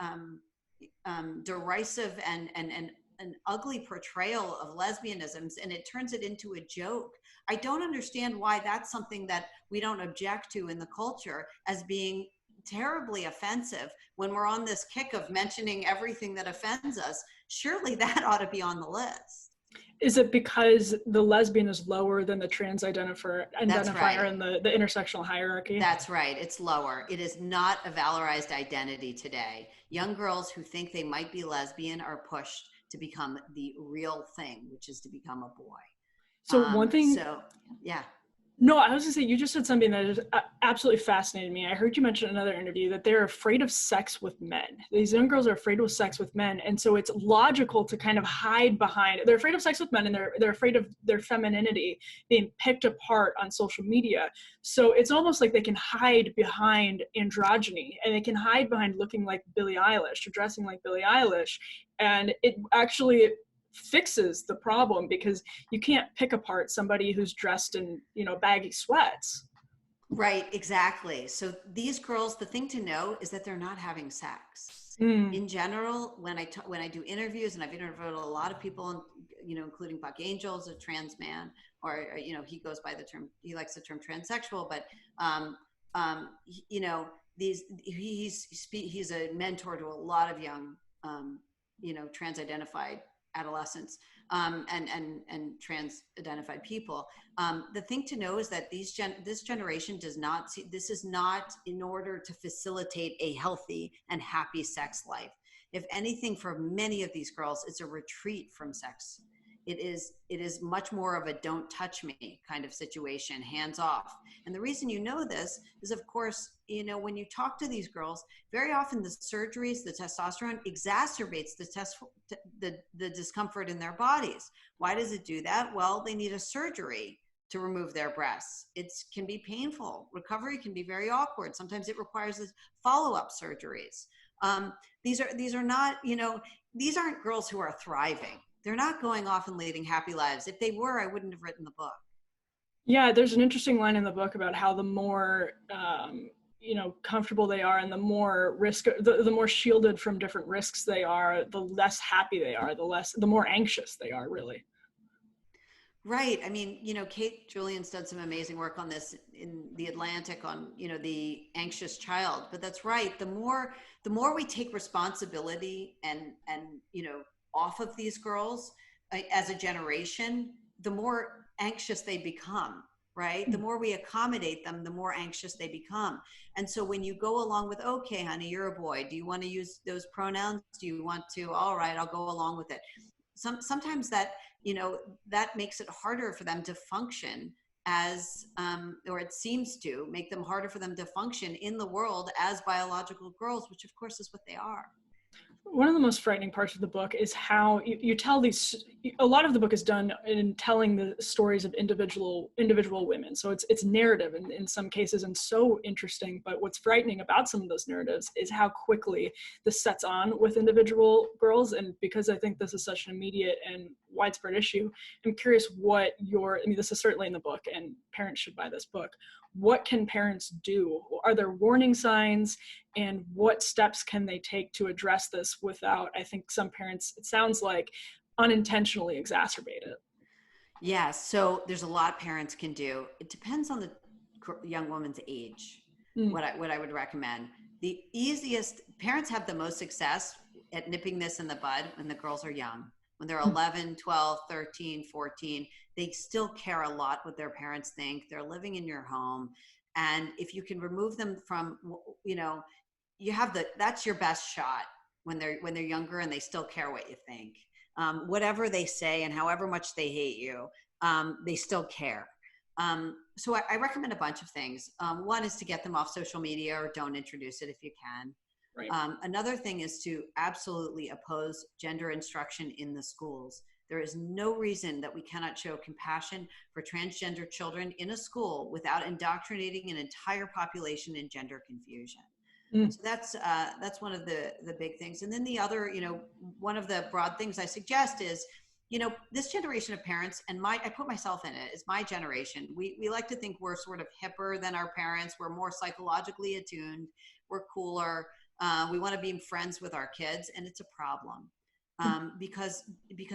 Speaker 2: derisive and an ugly portrayal of lesbianisms, and it turns it into a joke. I don't understand why that's something that we don't object to in the culture as being terribly offensive when we're on this kick of mentioning everything that offends us. Surely that ought to be on the list.
Speaker 1: Is it because the lesbian is lower than the trans identifier in the intersectional hierarchy?
Speaker 2: That's right. It's lower. It is not a valorized identity today. Young girls who think they might be lesbian are pushed to become the real thing, which is to become a boy.
Speaker 1: So one thing.
Speaker 2: Yeah.
Speaker 1: No, I was gonna say, you just said something that is absolutely fascinated me. I heard you mention in another interview that they're afraid of sex with men. These young girls are afraid of sex with men. And so it's logical to kind of hide behind, they're afraid of sex with men, and they're afraid of their femininity being picked apart on social media. So it's almost like they can hide behind androgyny, and they can hide behind looking like Billie Eilish or dressing like Billie Eilish. And it actually fixes the problem, because you can't pick apart somebody who's dressed in, baggy sweats.
Speaker 2: Right, exactly. So these girls, the thing to know is that they're not having sex. In general, when I do interviews, and I've interviewed a lot of people, including Buck Angel's a trans man, or he goes by the term, he likes the term transsexual, but he's a mentor to a lot of young trans-identified adolescents and trans-identified people. The thing to know is that this generation does not see, this is not in order to facilitate a healthy and happy sex life. If anything, for many of these girls, it's a retreat from sex. It is much more of a don't touch me kind of situation, hands off. And the reason you know this is, of course, when you talk to these girls, very often the surgeries, the testosterone exacerbates the discomfort in their bodies. Why does it do that? Well, they need a surgery to remove their breasts. It can be painful. Recovery can be very awkward. Sometimes it requires follow-up surgeries. These are not, these aren't girls who are thriving. They're not going off and leading happy lives. If they were, I wouldn't have written the book.
Speaker 1: Yeah, there's an interesting line in the book about how the more, comfortable they are and the more the more shielded from different risks they are, the less happy they are, the more anxious they are, really.
Speaker 2: Right. I mean, Kate Julian's done some amazing work on this in The Atlantic on, the anxious child, but that's right. The more we take responsibility and off of these girls as a generation, the more anxious they become, right? The more we accommodate them, the more anxious they become. And so when you go along with, okay, honey, you're a boy. Do you want to use those pronouns? Do you want to, all right, I'll go along with it. Sometimes that, that makes it harder for them to function as, or it seems to make them harder for them to function in the world as biological girls, which of course is what they are.
Speaker 1: One of the most frightening parts of the book is how you tell a lot of the book is done in telling the stories of individual women. So it's narrative in some cases, and so interesting. But what's frightening about some of those narratives is how quickly this sets on with individual girls. And because I think this is such an immediate and widespread issue, I'm curious this is certainly in the book, and parents should buy this book. What can parents do? Are there warning signs, and what steps can they take to address this without, I think some parents, it sounds like, unintentionally exacerbate it?
Speaker 2: Yeah, so there's a lot parents can do. It depends on the young woman's age, what I would recommend. The easiest, parents have the most success at nipping this in the bud when the girls are young. When they're 11, 12, 13, 14, they still care a lot what their parents think. They're living in your home. And if you can remove them from, that's your best shot when they're younger and they still care what you think. Whatever they say and however much they hate you, they still care. So I recommend a bunch of things. One is to get them off social media, or don't introduce it if you can.
Speaker 1: Right.
Speaker 2: Another thing is to absolutely oppose gender instruction in the schools. There is no reason that we cannot show compassion for transgender children in a school without indoctrinating an entire population in gender confusion. So that's one of the big things. And then the other, one of the broad things I suggest is, this generation of parents, and I put myself in it, is my generation. We like to think we're sort of hipper than our parents. We're more psychologically attuned. We're cooler. We want to be friends with our kids, and it's a problem because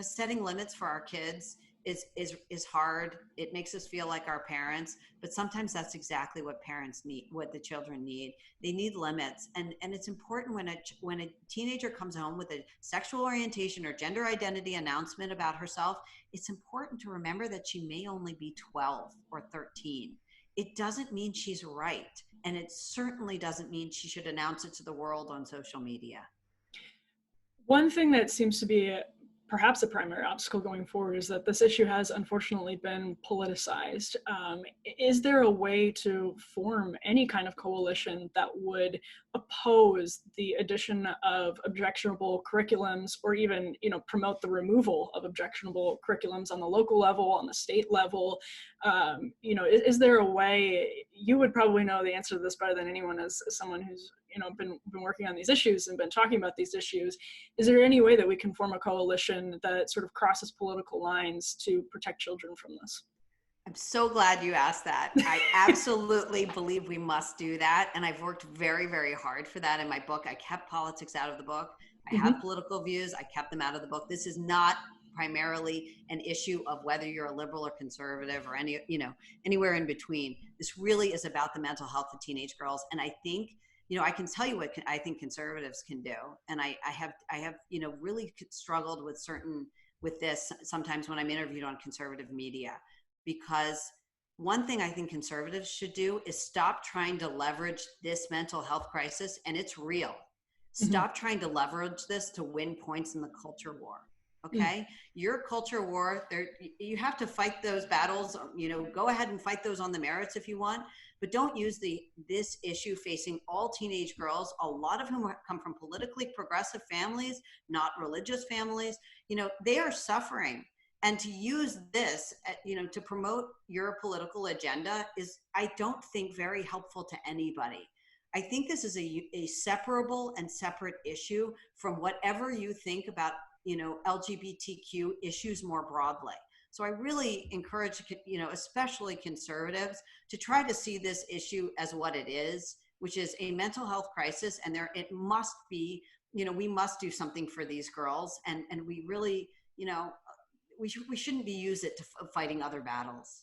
Speaker 2: setting limits for our kids is hard. It makes us feel like our parents, but sometimes that's exactly what parents need, what the children need. They need limits, and it's important when a teenager comes home with a sexual orientation or gender identity announcement about herself. It's important to remember that she may only be 12 or 13. It doesn't mean she's right. And it certainly doesn't mean she should announce it to the world on social media.
Speaker 1: One thing that seems to be perhaps a primary obstacle going forward is that this issue has unfortunately been politicized. Is there a way to form any kind of coalition that would oppose the addition of objectionable curriculums, or even, promote the removal of objectionable curriculums on the local level, on the state level? Is there a way? You would probably know the answer to this better than anyone, as someone who's been working on these issues and been talking about these issues. Is there any way that we can form a coalition that sort of crosses political lines to protect children from this?
Speaker 2: I'm so glad you asked that. I absolutely believe we must do that. And I've worked very, very hard for that in my book. I kept politics out of the book. I have political views. I kept them out of the book. This is not primarily an issue of whether you're a liberal or conservative or anywhere in between. This really is about the mental health of teenage girls. And I think, I can tell you what I think conservatives can do. And I have, really struggled with this sometimes when I'm interviewed on conservative media. Because one thing I think conservatives should do is stop trying to leverage this mental health crisis, and it's real. Stop trying to leverage this to win points in the culture war. Okay? Your culture war, you have to fight those battles, go ahead and fight those on the merits if you want, but don't use this issue facing all teenage girls, a lot of whom come from politically progressive families, not religious families. They are suffering. And to use this, to promote your political agenda is, I don't think, very helpful to anybody. I think this is a separable and separate issue from whatever you think about, LGBTQ issues more broadly. So I really encourage, especially conservatives, to try to see this issue as what it is, which is a mental health crisis. And it must be, we must do something for these girls. And we really, we shouldn't be using it to fighting other battles.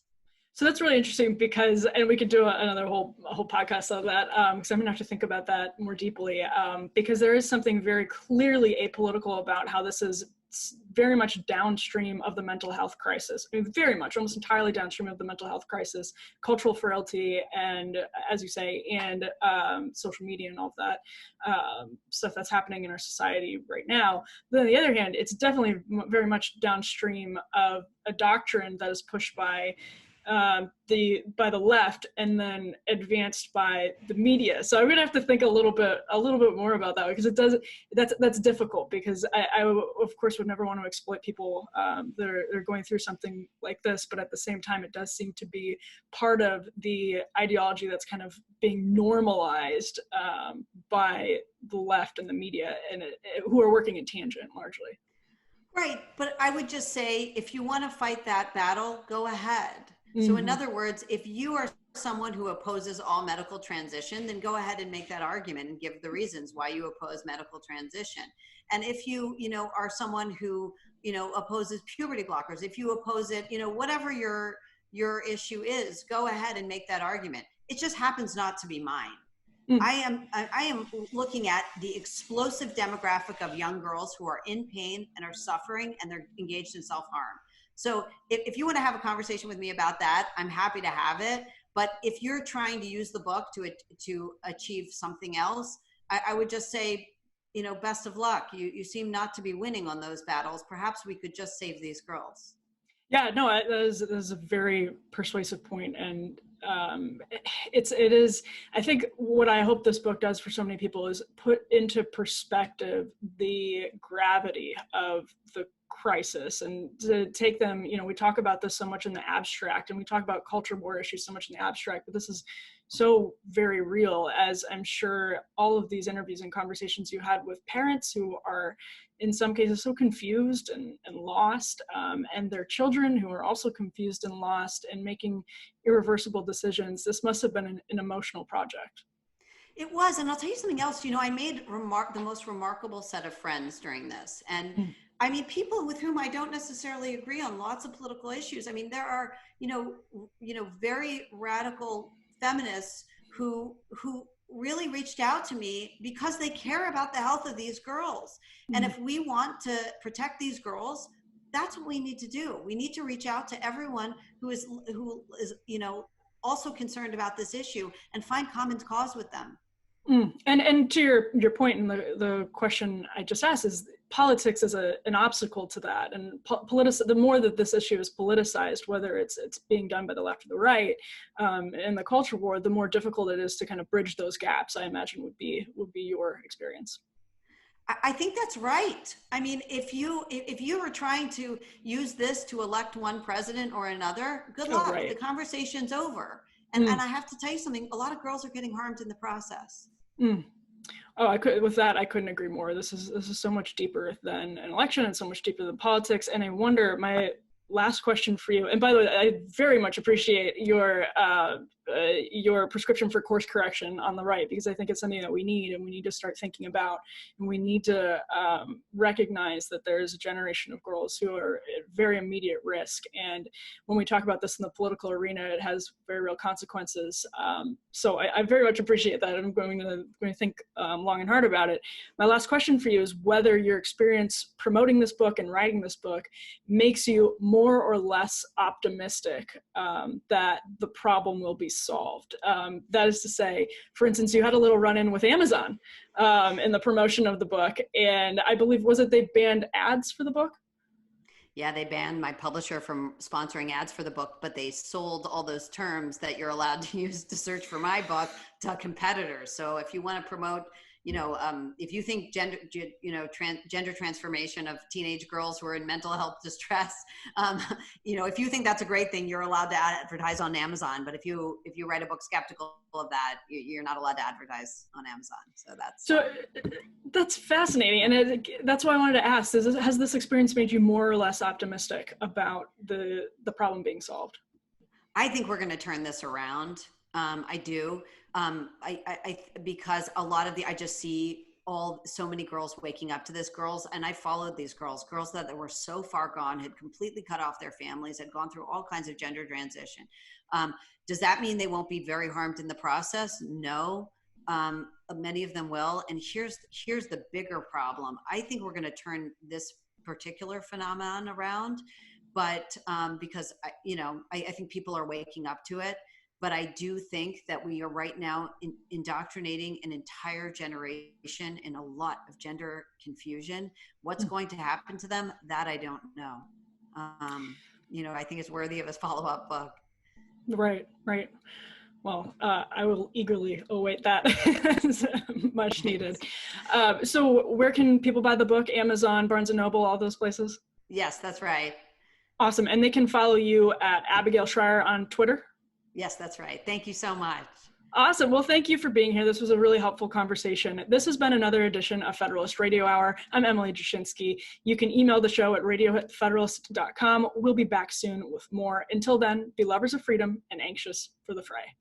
Speaker 1: So that's really interesting because, and we could do another whole podcast of that, because I'm gonna have to think about that more deeply, because there is something very clearly apolitical about how this is very much downstream of the mental health crisis. I mean, very much, almost entirely downstream of the mental health crisis, cultural frailty, and as you say, and social media and all of that stuff that's happening in our society right now. But on the other hand, it's definitely very much downstream of a doctrine that is pushed by the left and then advanced by the media. So I'm gonna have to think a little bit more about that, because that's difficult, because I of course would never want to exploit people that are going through something like this, but at the same time it does seem to be part of the ideology that's kind of being normalized by the left and the media, and who are working in tangent largely.
Speaker 2: Right, but I would just say, if you want to fight that battle, go ahead. So in other words, if you are someone who opposes all medical transition, then go ahead and make that argument and give the reasons why you oppose medical transition. And if you, are someone who, opposes puberty blockers, if you oppose it, whatever your issue is, go ahead and make that argument. It just happens not to be mine. I am looking at the explosive demographic of young girls who are in pain and are suffering, and they're engaged in self-harm. So if you want to have a conversation with me about that, I'm happy to have it. But if you're trying to use the book to achieve something else, I would just say, best of luck. You seem not to be winning on those battles. Perhaps we could just save these girls.
Speaker 1: Yeah, no, that is a very persuasive point, and it is. I think what I hope this book does for so many people is put into perspective the gravity of the crisis, and to take them, we talk about this so much in the abstract, and we talk about culture war issues so much in the abstract, but this is so very real, as I'm sure all of these interviews and conversations you had with parents who are in some cases so confused and lost, and their children who are also confused and lost and making irreversible decisions. This must have been an emotional project.
Speaker 2: It was, and I'll tell you something else. I made the most remarkable set of friends during this, and I mean, people with whom I don't necessarily agree on lots of political issues. I mean, there are, very radical feminists who really reached out to me because they care about the health of these girls. And if we want to protect these girls, that's what we need to do. We need to reach out to everyone who is, also concerned about this issue and find common cause with them.
Speaker 1: And to your point, and the question I just asked, is politics is an obstacle to that, and the more that this issue is politicized, whether it's being done by the left or the right, in the culture war, the more difficult it is to kind of bridge those gaps, I imagine would be your experience.
Speaker 2: I think that's right. I mean, if you were trying to use this to elect one president or another, good luck. Right. The conversation's over. And I have to tell you something, a lot of girls are getting harmed in the process.
Speaker 1: Oh, I couldn't agree more. This is so much deeper than an election, and so much deeper than politics. And I wonder, last question for you, and by the way, I very much appreciate your prescription for course correction on the right, because I think it's something that we need, and we need to start thinking about, and we need to recognize that there's a generation of girls who are at very immediate risk. And when we talk about this in the political arena, it has very real consequences. So I very much appreciate that. I'm going to think long and hard about it. My last question for you is whether your experience promoting this book and writing this book makes you more or less optimistic that the problem will be solved. That is to say, for instance, you had a little run-in with Amazon in the promotion of the book, and I believe, was it they banned ads for the book?
Speaker 2: Yeah, they banned my publisher from sponsoring ads for the book, but they sold all those terms that you're allowed to use to search for my book to competitors. So if you want to promote, if you think gender transformation of teenage girls who are in mental health distress, if you think that's a great thing, you're allowed to advertise on Amazon. But if you write a book skeptical of that, you're not allowed to advertise on Amazon.
Speaker 1: That's fascinating, and that's why I wanted to ask: has this experience made you more or less optimistic about the problem being solved?
Speaker 2: I think we're going to turn this around. I do. Because a lot of I just see so many girls waking up to this, and I followed these girls that were so far gone, had completely cut off their families, had gone through all kinds of gender transition. Does that mean they won't be very harmed in the process? No. Many of them will. And here's the bigger problem. I think we're going to turn this particular phenomenon around, but because I think people are waking up to it. But I do think that we are right now indoctrinating an entire generation in a lot of gender confusion. What's going to happen to them, that I don't know. I think it's worthy of a follow-up book.
Speaker 1: Right. Well, I will eagerly await that. It's much needed. So where can people buy the book? Amazon, Barnes & Noble, all those places?
Speaker 2: Yes, that's right.
Speaker 1: Awesome. And they can follow you at Abigail Shrier on Twitter?
Speaker 2: Yes, that's right. Thank you so much.
Speaker 1: Awesome. Well, thank you for being here. This was a really helpful conversation. This has been another edition of Federalist Radio Hour. I'm Emily Jashinsky. You can email the show at radio@federalist.com. We'll be back soon with more. Until then, be lovers of freedom and anxious for the fray.